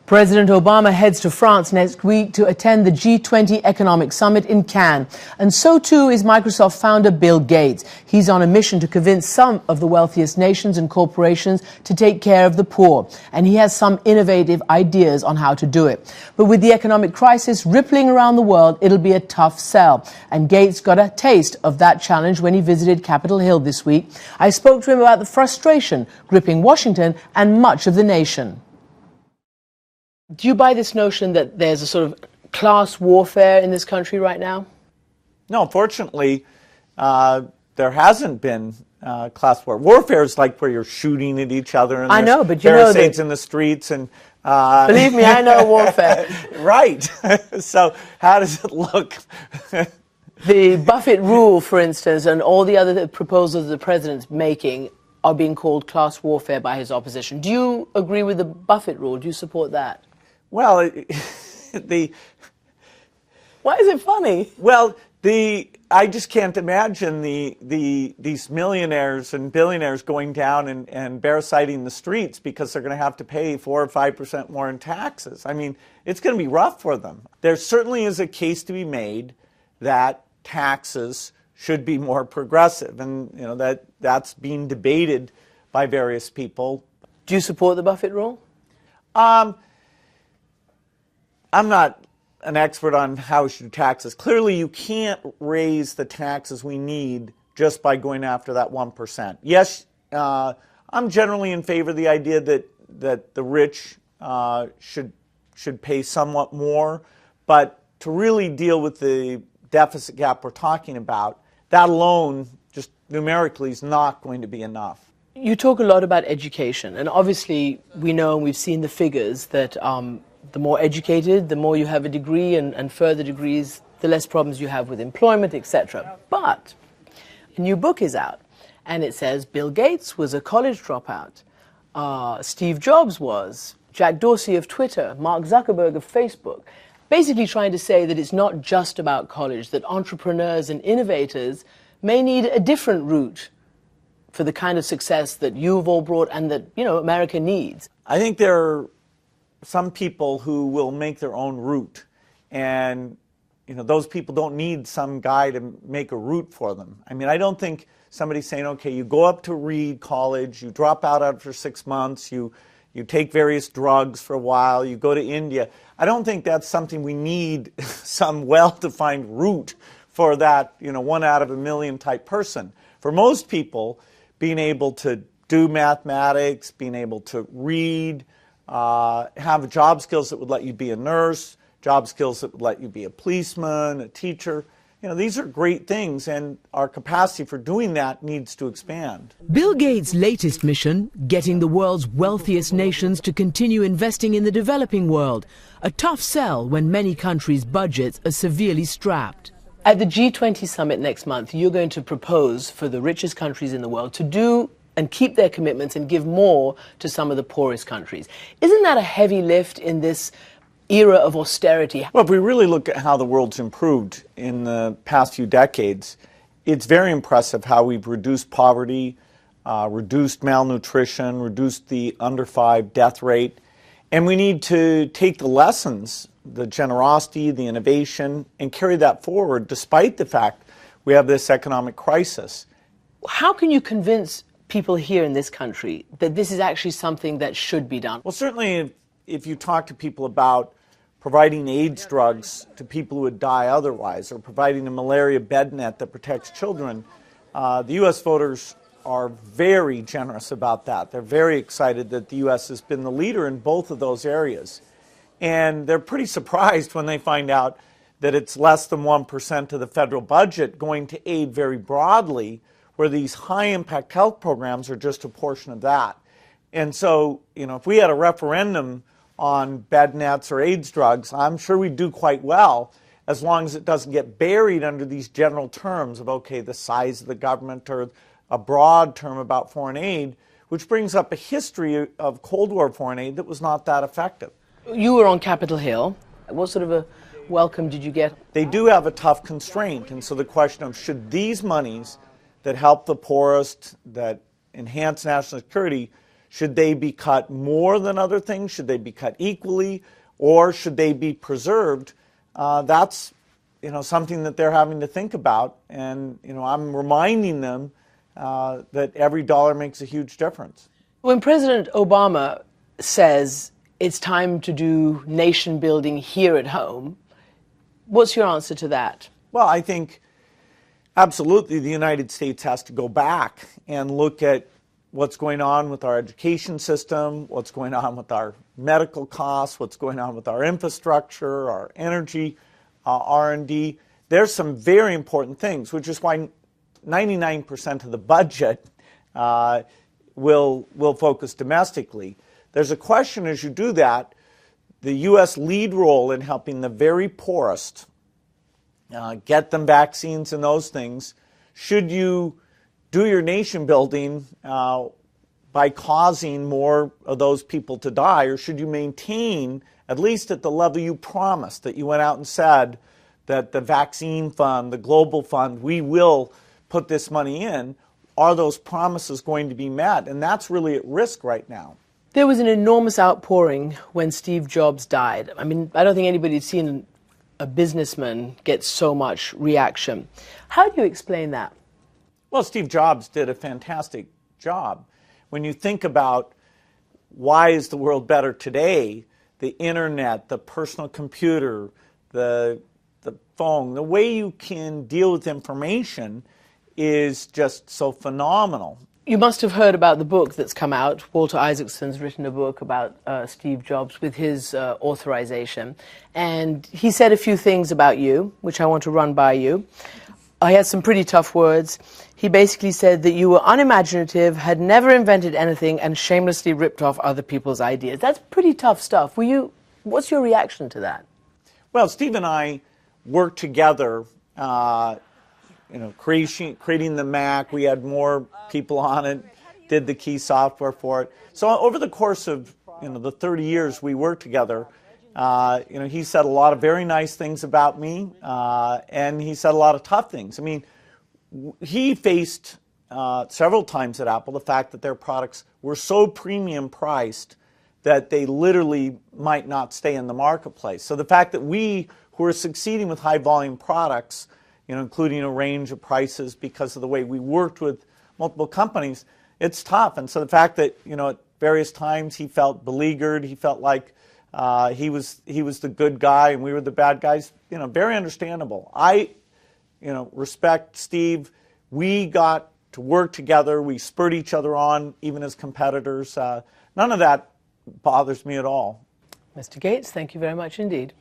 President Obama heads to France next week to attend the G20 Economic Summit in Cannes. And so too is Microsoft founder Bill Gates. He's on a mission to convince some of the wealthiest nations and corporations to take care of the poor. And he has some innovative ideas on how to do it. But with the economic crisis rippling around the world, it'll be a tough sell. And Gates got a taste of that challenge when he visited Capitol Hill this week. I spoke to him about the frustration gripping Washington and much of the nation. Do you buy this notion that there's a sort of class warfare in this country right now? No, fortunately, there hasn't been class war. Warfare is like where you're shooting at each other and I know, but you know barricades in the streets and. Believe me, I know warfare. Right. So how does it look? The Buffett rule, for instance, and all the other proposals the president's making are being called class warfare by his opposition. Do you agree with the Buffett rule? Do you support that? Well, Why is it funny? Well, I just can't imagine these millionaires and billionaires going down and parasiting the streets because they're going to have to pay 4 or 5% more in taxes. I mean, it's going to be rough for them. There certainly is a case to be made that taxes should be more progressive, and you know that's being debated by various people. Do you support the Buffett rule? I'm not an expert on how we should do taxes. Clearly, you can't raise the taxes we need just by going after that 1%. Yes, I'm generally in favor of the idea that the rich should pay somewhat more, but to really deal with the deficit gap we're talking about, that alone, just numerically, is not going to be enough. You talk a lot about education, and obviously we know and we've seen the figures that the more educated, the more you have a degree and further degrees, the less problems you have with employment, etc. But a new book is out, and it says Bill Gates was a college dropout. Steve Jobs was, Jack Dorsey of Twitter, Mark Zuckerberg of Facebook. Basically trying to say that it's not just about college, that entrepreneurs and innovators may need a different route for the kind of success that you've all brought and that, you know, America needs. I think there are some people who will make their own route, and you know, those people don't need some guy to make a route for them. I mean, I don't think somebody's saying, okay, you go up to Reed College, you drop out after 6 months, you take various drugs for a while, you go to India. I don't think that's something we need some well-defined route for that, you know, 1 out of a million type person. For most people, being able to do mathematics, being able to read, have job skills that would let you be a nurse, job skills that would let you be a policeman, a teacher. You know, these are great things, and our capacity for doing that needs to expand. Bill Gates' latest mission, getting the world's wealthiest nations to continue investing in the developing world, a tough sell when many countries' budgets are severely strapped. At the G20 summit next month, you're going to propose for the richest countries in the world to do and keep their commitments and give more to some of the poorest countries. Isn't that a heavy lift in this era of austerity? Well, if we really look at how the world's improved in the past few decades, it's very impressive how we've reduced poverty, reduced malnutrition, reduced the under 5 death rate. And we need to take the lessons, the generosity, the innovation, and carry that forward despite the fact we have this economic crisis. How can you convince people here in this country that this is actually something that should be done? Well, certainly if you talk to people about providing AIDS drugs to people who would die otherwise, or providing a malaria bed net that protects children, the U.S. voters are very generous about that. They're very excited that the U.S. has been the leader in both of those areas. And they're pretty surprised when they find out that it's less than 1% of the federal budget going to aid very broadly, where these high-impact health programs are just a portion of that. And so, you know, if we had a referendum on bed nets or AIDS drugs, I'm sure we'd do quite well, as long as it doesn't get buried under these general terms of, okay, the size of the government, or a broad term about foreign aid, which brings up a history of Cold War foreign aid that was not that effective. You were on Capitol Hill. What sort of a welcome did you get? They do have a tough constraint, and so the question of should these monies that help the poorest, that enhance national security, Should they be cut more than other things? Should they be cut equally? Or should they be preserved? That's something that they're having to think about. And I'm reminding them that every dollar makes a huge difference. When President Obama says it's time to do nation building here at home, what's your answer to that? Well, I think absolutely the United States has to go back and look at what's going on with our education system, what's going on with our medical costs, what's going on with our infrastructure, our energy, R&D. There's some very important things, which is why 99% of the budget will focus domestically. There's a question as you do that, the U.S. lead role in helping the very poorest get them vaccines and those things. Should you do your nation building by causing more of those people to die, or should you maintain, at least at the level you promised, that you went out and said that the vaccine fund, the global fund, we will put this money in? Are those promises going to be met? And that's really at risk right now. There was an enormous outpouring when Steve Jobs died. I mean, I don't think anybody's seen a businessman get so much reaction. How do you explain that? Well, Steve Jobs did a fantastic job. When you think about why is the world better today, the internet, the personal computer, the phone, the way you can deal with information is just so phenomenal. You must have heard about the book that's come out. Walter Isaacson's written a book about Steve Jobs with his authorization. And he said a few things about you, which I want to run by you. He had some pretty tough words. He basically said that you were unimaginative, had never invented anything, and shamelessly ripped off other people's ideas. That's pretty tough stuff. What's your reaction to that? Well, Steve and I worked together, creating the Mac. We had more people on it, did the key software for it. So over the course of the 30 years we worked together, he said a lot of very nice things about me, and he said a lot of tough things. I mean, he faced several times at Apple the fact that their products were so premium priced that they literally might not stay in the marketplace. So the fact that we, who are succeeding with high volume products, including a range of prices because of the way we worked with multiple companies, it's tough. And so the fact that, at various times he felt beleaguered, he felt like he was the good guy and we were the bad guys, very understandable. I, respect Steve. We got to work together. We spurred each other on, even as competitors. None of that bothers me at all. Mr. Gates, thank you very much indeed.